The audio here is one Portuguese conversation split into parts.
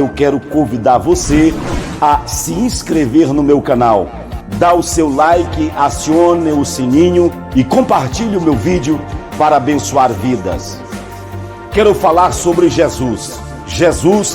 Eu quero convidar você a se inscrever no meu canal, dá o seu like, acione o sininho e compartilhe o meu vídeo para abençoar vidas. Quero falar sobre Jesus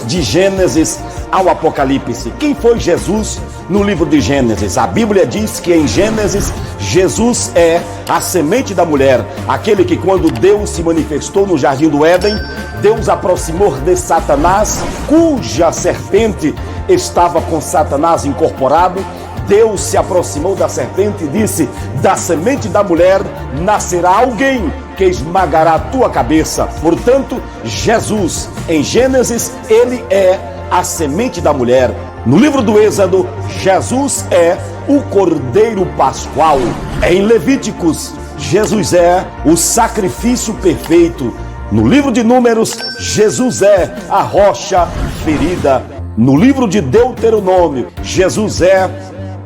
de Gênesis ao Apocalipse. Quem foi Jesus no livro de Gênesis? A Bíblia diz que em Gênesis, Jesus é a semente da mulher, aquele que quando Deus se manifestou no jardim do Éden, Deus aproximou de Satanás, cuja serpente estava com Satanás incorporado. Deus se aproximou da serpente e disse: da semente da mulher nascerá alguém que esmagará a tua cabeça. Portanto, Jesus, em Gênesis, ele é a semente da mulher. No livro do Êxodo, Jesus é o Cordeiro Pascual. Em Levíticos, Jesus é o sacrifício perfeito. No livro de Números, Jesus é a rocha ferida. No livro de Deuteronômio, Jesus é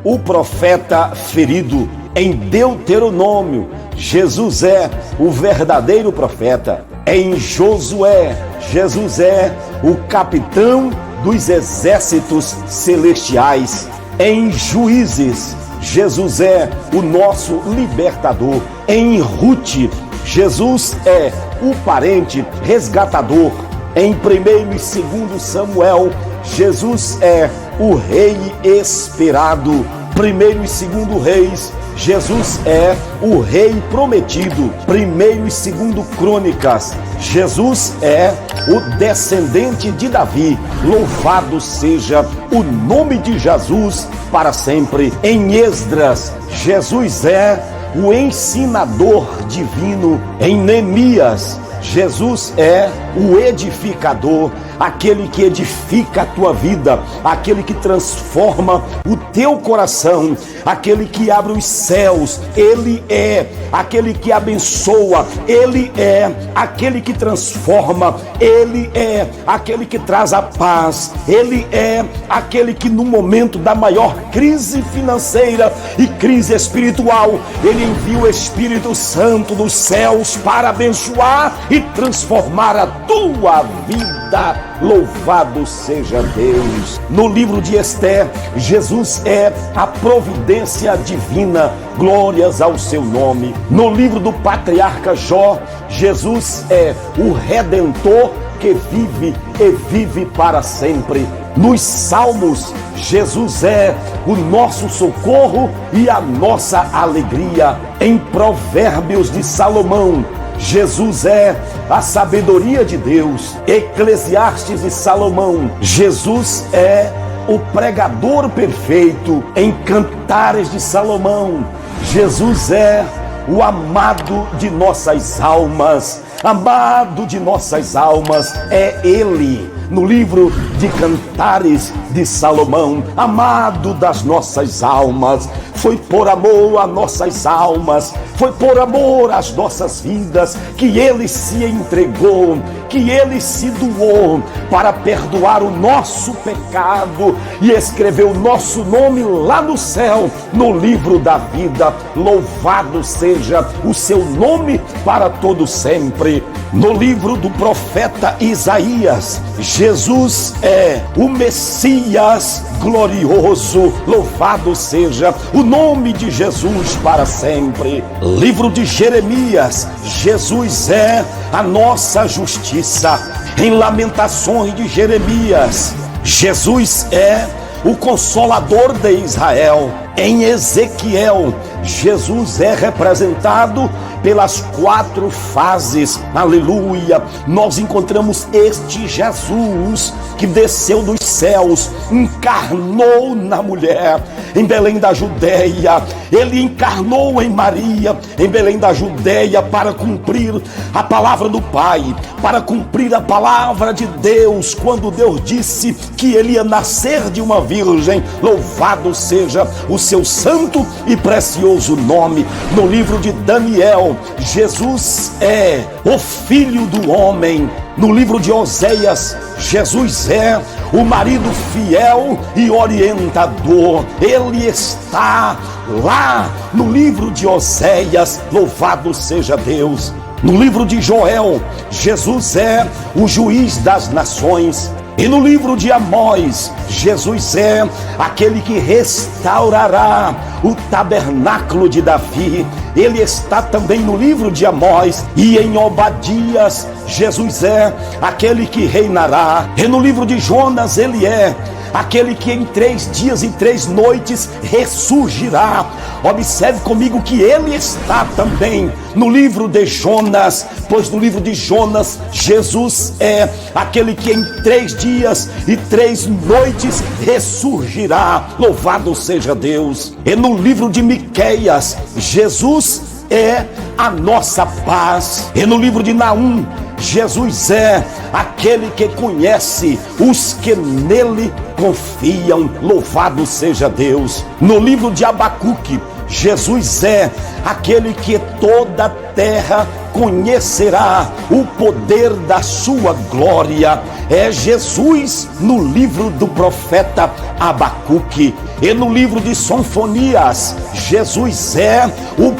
o profeta ferido. Em Deuteronômio, Jesus é o verdadeiro profeta. Em Josué, Jesus é o capitão dos exércitos celestiais. Em Juízes, Jesus é o nosso libertador. Em Rute, Jesus é o parente resgatador. Em 1º e 2º Samuel, Jesus é o rei esperado. 1º e 2º Reis, Jesus é o rei prometido. 1º e 2º Crônicas, Jesus é o descendente de Davi. Louvado seja o nome de Jesus para sempre. Em Esdras, Jesus é o ensinador divino. Em Neemias, Jesus é o edificador, aquele que edifica a tua vida, aquele que transforma o teu coração, aquele que abre os céus. Ele é aquele que abençoa, ele é aquele que transforma, ele é aquele que traz a paz, ele é aquele que no momento da maior crise financeira e crise espiritual, ele envia o Espírito Santo dos céus para abençoar e transformar a tua vida. Louvado seja Deus. No livro de Esther, Jesus é a providência divina. Glórias ao seu nome. No livro do patriarca Jó, Jesus é o Redentor que vive e vive para sempre. Nos Salmos, Jesus é o nosso socorro e a nossa alegria. Em Provérbios de Salomão, Jesus é a sabedoria de Deus. Eclesiastes de Salomão, Jesus é o pregador perfeito. Em Cantares de Salomão, Jesus é o amado de nossas almas. Amado de nossas almas é Ele. No livro de Cantares de Salomão, amado das nossas almas, foi por amor a nossas almas, foi por amor às nossas vidas que Ele se entregou, que Ele se doou para perdoar o nosso pecado e escreveu o nosso nome lá no céu, no livro da vida. Louvado seja o seu nome para todo sempre. No livro do profeta Isaías, Jesus é o Messias glorioso. Louvado seja o nome de Jesus para sempre. Livro de Jeremias, Jesus é a nossa justiça. Em Lamentações de Jeremias, Jesus é o Consolador de Israel. Em Ezequiel, Jesus é representado pelas 4 fases. Aleluia! Nós encontramos este Jesus que desceu dos céus, encarnou na mulher, em Belém da Judéia. Ele encarnou em Maria, em Belém da Judéia, para cumprir a palavra do Pai, para cumprir a palavra de Deus, quando Deus disse que ele ia nascer de uma virgem. Louvado seja o seu santo e precioso nome. No livro de Daniel, Jesus é o Filho do Homem. No livro de Oséias, Jesus é o marido fiel e orientador. Ele está lá no livro de Oséias. Louvado seja Deus. No livro de Joel, Jesus é o juiz das nações. E no livro de Amós, Jesus é aquele que restaurará o tabernáculo de Davi. Ele está também no livro de Amós. E em Obadias, Jesus é aquele que reinará. E no livro de Jonas, ele é aquele que em 3 dias e 3 noites ressurgirá. Observe comigo que ele está também no livro de Jonas, pois no livro de Jonas, Jesus é aquele que em 3 dias e 3 noites ressurgirá. Louvado seja Deus. E no livro de Miqueias, Jesus é a nossa paz. E no livro de Naum, Jesus é aquele que conhece os que nele confiam. Louvado seja Deus. No livro de Abacuque, Jesus é aquele que toda a terra conhecerá o poder da sua glória. É Jesus no livro do profeta Abacuque. E no livro de Sonfonias, Jesus é o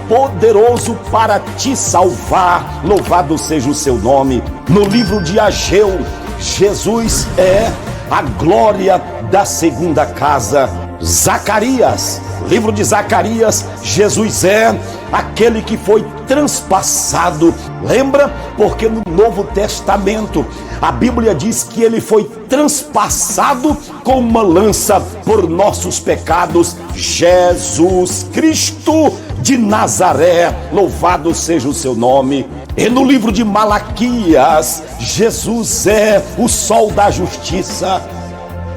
poderoso para te salvar. Louvado seja o seu nome. No livro de Ageu, Jesus é a glória da segunda casa. Zacarias, livro de Zacarias, Jesus é aquele que foi transpassado. Lembra? Porque no Novo Testamento a Bíblia diz que ele foi transpassado com uma lança por nossos pecados. Jesus Cristo de Nazaré, louvado seja o seu nome. E no livro de Malaquias, Jesus é o sol da justiça.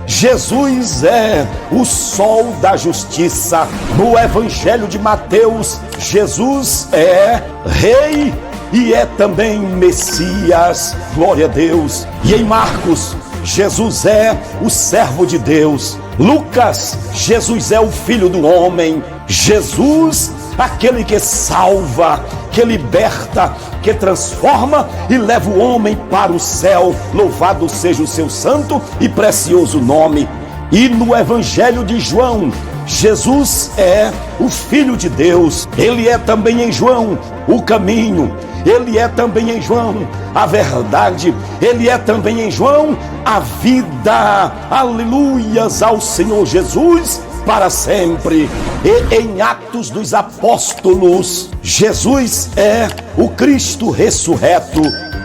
Jesus é o sol da justiça. No Evangelho de Mateus, Jesus é Rei e é também Messias. Glória a Deus. E em Marcos, Jesus é o servo de Deus. Lucas, Jesus é o Filho do Homem. Jesus, aquele que salva, que liberta, que transforma e leva o homem para o céu. Louvado seja o seu santo e precioso nome. E no Evangelho de João, Jesus é o Filho de Deus. Ele é também em João o caminho. Ele é também em João a verdade. Ele é também em João a vida. Aleluias ao Senhor Jesus para sempre. E em Atos dos Apóstolos, Jesus é o Cristo ressurreto.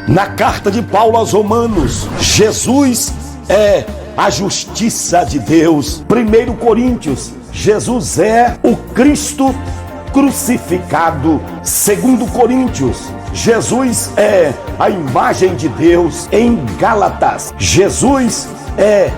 Na carta de Paulo aos Romanos, Jesus é a justiça de Deus. 1 Coríntios, Jesus é o Cristo crucificado. 2 Coríntios, Jesus é a imagem de Deus. Em Gálatas, Jesus é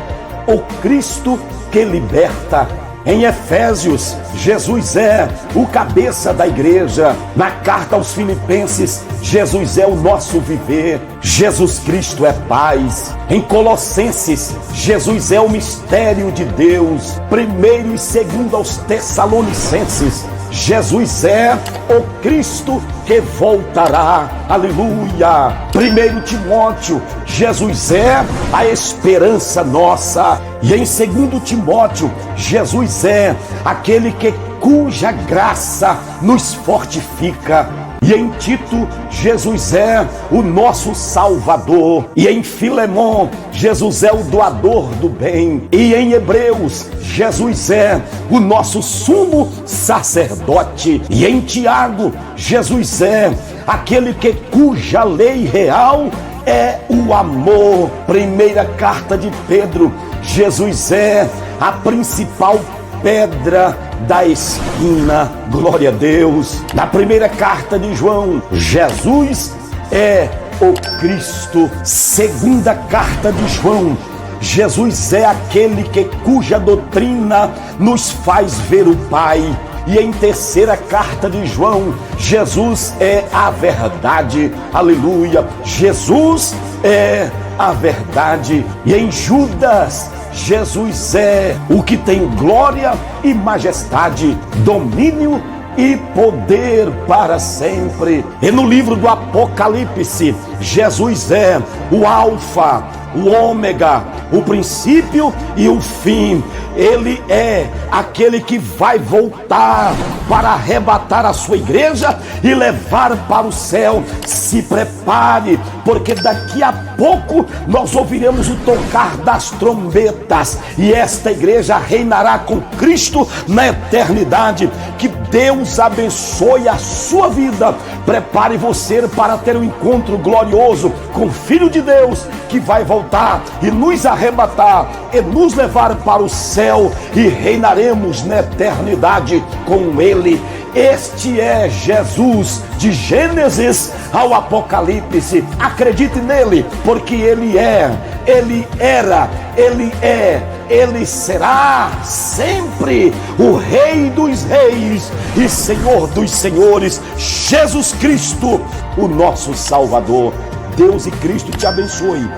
o Cristo que liberta. Em Efésios, Jesus é o cabeça da igreja. Na carta aos Filipenses, Jesus é o nosso viver. Jesus Cristo é paz. Em Colossenses, Jesus é o mistério de Deus. 1 e 2 aos Tessalonicenses, Jesus é o Cristo que voltará. Aleluia. 1 Timóteo, Jesus é a esperança nossa. E em 2 Timóteo, Jesus é aquele cuja graça nos fortifica. E em Tito, Jesus é o nosso Salvador. E em Filemon, Jesus é o doador do bem. E em Hebreus, Jesus é o nosso sumo sacerdote. E em Tiago, Jesus é aquele cuja lei real é o amor. Primeira carta de Pedro, Jesus é a principal pedra da esquina. Glória a Deus. Na primeira carta de João, Jesus é o Cristo. Segunda carta de João, Jesus é aquele cuja doutrina nos faz ver o Pai. E em terceira carta de João, Jesus é a verdade. Aleluia. Jesus é a verdade. E em Judas, Jesus é o que tem glória e majestade, domínio e poder para sempre. E no livro do Apocalipse, Jesus é o Alfa, o Ômega, o princípio e o fim. Ele é aquele que vai voltar para arrebatar a sua igreja e levar para o céu. Se prepare, porque daqui a pouco nós ouviremos o tocar das trombetas e esta igreja reinará com Cristo na eternidade. Que Deus abençoe a sua vida. Prepare você para ter um encontro glorioso com o Filho de Deus, que vai voltar e nos arrebatar e nos levar para o céu, e reinaremos na eternidade com Ele. Este é Jesus, de Gênesis ao Apocalipse. Acredite nele, porque Ele é, Ele era, Ele é, Ele será sempre o Rei dos Reis e Senhor dos Senhores, Jesus Cristo, o nosso Salvador. Deus e Cristo te abençoe.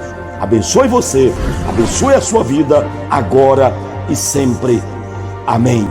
Abençoe você, abençoe a sua vida, agora e sempre. Amém.